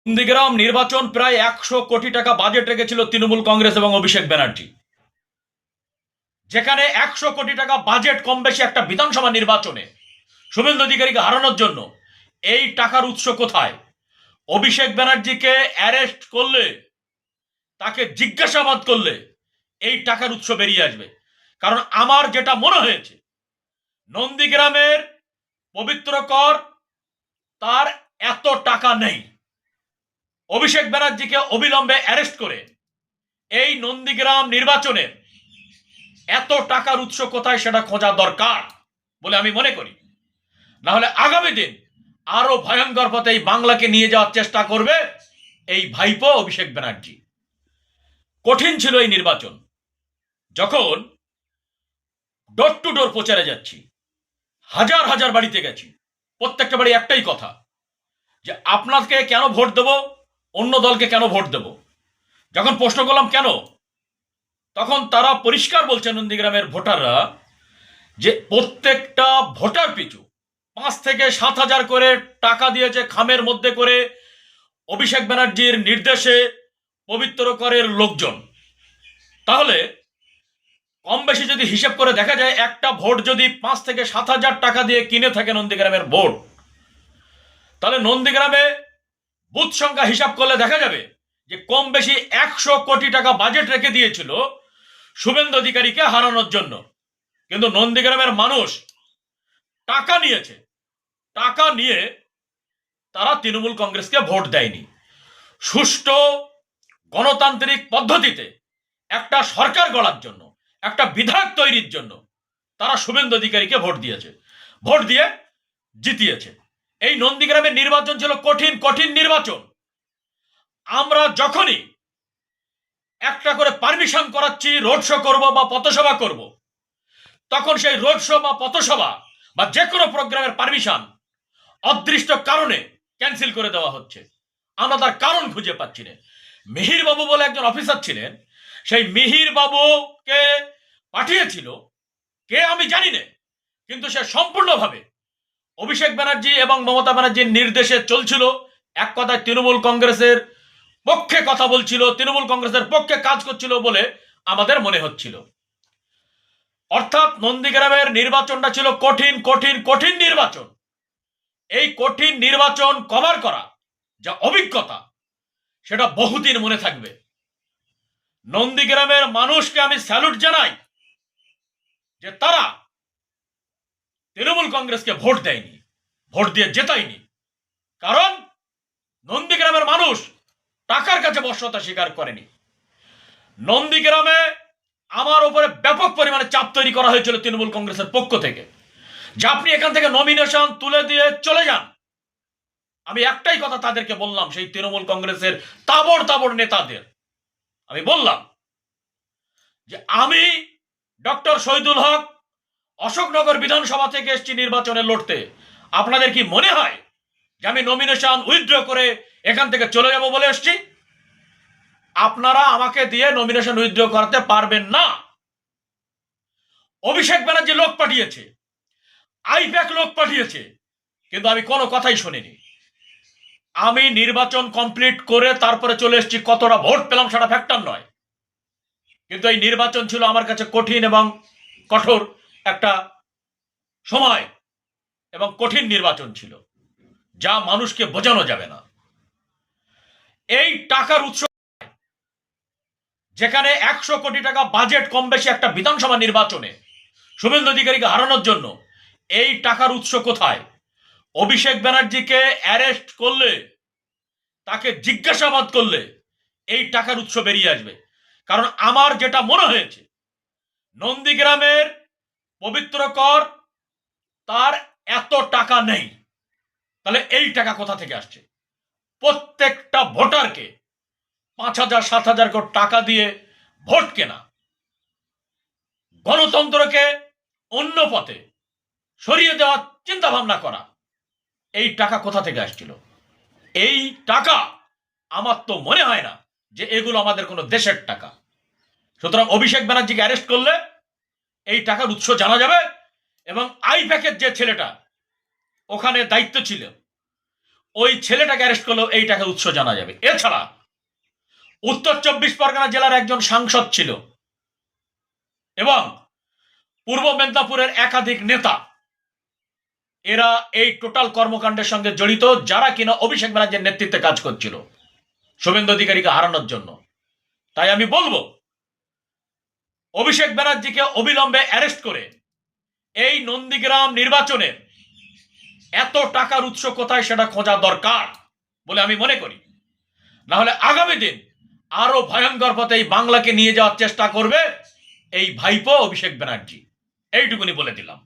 নন্দীগ্রাম নির্বাচন প্রায় 100 কোটি টাকা বাজেট রেখেছিল তৃণমূল কংগ্রেস এবং অভিষেক ব্যানার্জি। যেখানে 100 কোটি টাকা বাজেট কম বেশি একটা বিধানসভা নির্বাচনে শুভেন্দু অধিকারীকে হারানোর জন্য, এই টাকার উৎস কোথায়? অভিষেক ব্যানার্জিকে অ্যারেস্ট করলে, তাকে জিজ্ঞাসাবাদ করলে এই টাকার উৎস বেরিয়ে আসবে। কারণ আমার যেটা মনে হয়েছে, নন্দীগ্রামের পবিত্র কর তার এত টাকা নেই। অভিষেক ব্যানার্জিকে অবিলম্বে অ্যারেস্ট করে এই নন্দীগ্রাম নির্বাচনে এত টাকার উৎস কোথায় সেটা খোঁজা দরকার বলে আমি মনে করি। না হলে আগামী দিন আরো ভয়ঙ্কর পথে এই বাংলাকে নিয়ে যাওয়ার চেষ্টা করবে এই ভাইপো অভিষেক ব্যানার্জি। কঠিন ছিল এই নির্বাচন। যখন ডোর টু ডোর প্রচারে যাচ্ছি, হাজার হাজার বাড়িতে গেছি, প্রত্যেকটা বাড়ি একটাই কথা, যে আপনাকে কেন ভোট দেব, অন্য দলকে কেন ভোট দেব। যখন প্রশ্ন করলাম কেন, তখন তারা পরিষ্কার বলছে, নন্দীগ্রামের ভোটাররা, যে প্রত্যেকটা ভোটার পিছু 5 থেকে 7 হাজার করে টাকা দিয়েছে খামের মধ্যে করে অভিষেক ব্যানার্জির নির্দেশে পবিত্র করের লোকজন। তাহলে কম বেশি যদি হিসেব করে দেখা যায়, একটা ভোট যদি 5 থেকে 7 হাজার টাকা দিয়ে কিনে থাকে নন্দীগ্রামের ভোট, তাহলে নন্দীগ্রামে বুথ সংখ্যা হিসাব করলে দেখা যাবে যে কম বেশি 100 কোটি টাকা বাজেট রেখে দিয়েছিল শুভেন্দু অধিকারীকে হারানোর জন্য। কিন্তু নন্দীগ্রামের মানুষ টাকা নিয়েছে, টাকা নিয়ে তারা তৃণমূল কংগ্রেসকে ভোট দেয়নি। সুষ্ঠু গণতান্ত্রিক পদ্ধতিতে একটা সরকার গড়ার জন্য, একটা বিধায়ক তৈরির জন্য তারা শুভেন্দু অধিকারীকে ভোট দিয়েছে, ভোট দিয়ে জিতিয়েছে। এই নন্দীগ্রামের নির্বাচন ছিল কঠিন কঠিন নির্বাচন। আমরা যখনই একটা করে পারমিশন করাচ্ছি রোড শো করবো বা পথসভা করব, তখন সেই রোড শো বা পথসভা বা যে কোনো প্রোগ্রামের পারমিশন অদৃষ্ট কারণে ক্যান্সেল করে দেওয়া হচ্ছে। আমরা তার কারণ খুঁজে পাচ্ছি না। মিহির বাবু বলে একজন অফিসার ছিলেন, সেই মিহির বাবুকে পাঠিয়েছিল কে আমি জানি না, কিন্তু সে সম্পূর্ণভাবে অভিষেক ব্যানার্জি এবং মমতা ব্যানার্জির নির্দেশে চলছিল। এক কথায় তৃণমূল কংগ্রেসের পক্ষে কথা বলছিল, তৃণমূল কংগ্রেসের পক্ষে কাজ করছিল বলে আমাদের মনে হচ্ছিল। অর্থাৎ নন্দীগ্রামের নির্বাচনটা ছিল কঠিন কঠিন কঠিন নির্বাচন। এই কঠিন নির্বাচন কভার করা যা অভিজ্ঞতা, সেটা বহুদিন মনে থাকবে। নন্দীগ্রামের মানুষকে আমি স্যালুট জানাই যে তারা তৃণমূল কংগ্রেসকে ভোট দেয়নি, ভোট দিয়ে জেতায়নি। কারণ নন্দীগ্রামের মানুষ টাকার কাছে বশ্যতা স্বীকার করেনি। নন্দীগ্রামে আমার উপরে ব্যাপক পরিমাণে চাপ তৈরি করা হয়েছিল তৃণমূল কংগ্রেসের পক্ষ থেকে, যে আপনি এখান থেকে নমিনেশন তুলে দিয়ে চলে যান। আমি একটাই কথা তাদেরকে বললাম, সেই তৃণমূল কংগ্রেসের তাবড় তাবড় নেতাদের আমি বললাম যে আমি ডক্টর শহীদুল হক অশোকনগর বিধানসভা থেকে এসেছি নির্বাচনে লড়তে। আপনাদের কি মনে হয় যে আমি নমিনেশন উইথড্র করে এখান থেকে চলে যাব বলে এসেছি? আপনারা আমাকে দিয়ে নমিনেশন উইথড্র করাতে পারবেন না। অভিষেক ব্যানার্জি লোক পাঠিয়েছে, আইপ্যাক লোক পাঠিয়েছে, কিন্তু আমি কোনো কথাই শুনিনি। আমি নির্বাচন কমপ্লিট করে তারপরে চলে এসেছি। কতটা ভোট পেলাম সেটা ফ্যাক্টর নয়, কিন্তু এই নির্বাচন ছিল আমার কাছে কঠিন এবং কঠোর একটা সময়, এবং কঠিন নির্বাচন ছিল যা মানুষকে বোঝানো যাবে না। এই টাকার উৎস, যেখানে 100 কোটি টাকা বাজেট কম বেশি একটা বিধানসভা নির্বাচনে শুভেন্দু অধিকারীকে হারানোর জন্য, এই টাকার উৎস কোথায়? অভিষেক ব্যানার্জিকে অ্যারেস্ট করলে, তাকে জিজ্ঞাসাবাদ করলে এই টাকার উৎস বেরিয়ে আসবে। কারণ আমার যেটা মনে হয়েছে, নন্দীগ্রামের পবিত্র কর তার এত টাকা নেই। তাহলে এই টাকা কোথা থেকে আসছে? প্রত্যেকটা ভোটারকে 5,000 7,000 করে টাকা দিয়ে ভোট কেনা, গণতন্ত্রকে অন্য পথে সরিয়ে দেওয়ার চিন্তা ভাবনা করা, এই টাকা কোথা থেকে আসছিল? এই টাকা আমার তো মনে হয় না যে এগুলো আমাদের কোনো দেশের টাকা। সুতরাং অভিষেক ব্যানার্জিকে অ্যারেস্ট করলে এই টাকার উৎস জানা যাবে। এবং আইপ্যাকের যে ছেলেটা ওখানে দায়িত্ব ছিল, ওই ছেলেটাকে অ্যারেস্ট করলেও এই টাকার উৎস জানা যাবে। এছাড়া উত্তর 24 পরগনা জেলার একজন সাংসদ ছিল এবং পূর্ব মেদিনীপুরের একাধিক নেতা, এরা এই টোটাল কর্মকাণ্ডের সঙ্গে জড়িত, যারা কিনা অভিষেক ব্যানার্জির নেতৃত্বে কাজ করছিল শুভেন্দু অধিকারীকে হারানোর জন্য। তাই আমি বলবো, অভিষেক ব্যানার্জিকে অবিলম্বে অ্যারেস্ট করে এই নন্দীগ্রাম নির্বাচনের এত টাকার উৎস কোথায় সেটা খোঁজা দরকার বলে আমি মনে করি। না হলে আগামী দিন আরো ভয়ঙ্কর পথে এই বাংলাকে নিয়ে যাওয়ার চেষ্টা করবে এই ভাইপো অভিষেক ব্যানার্জি। এইটুকুনি বলে দিলাম।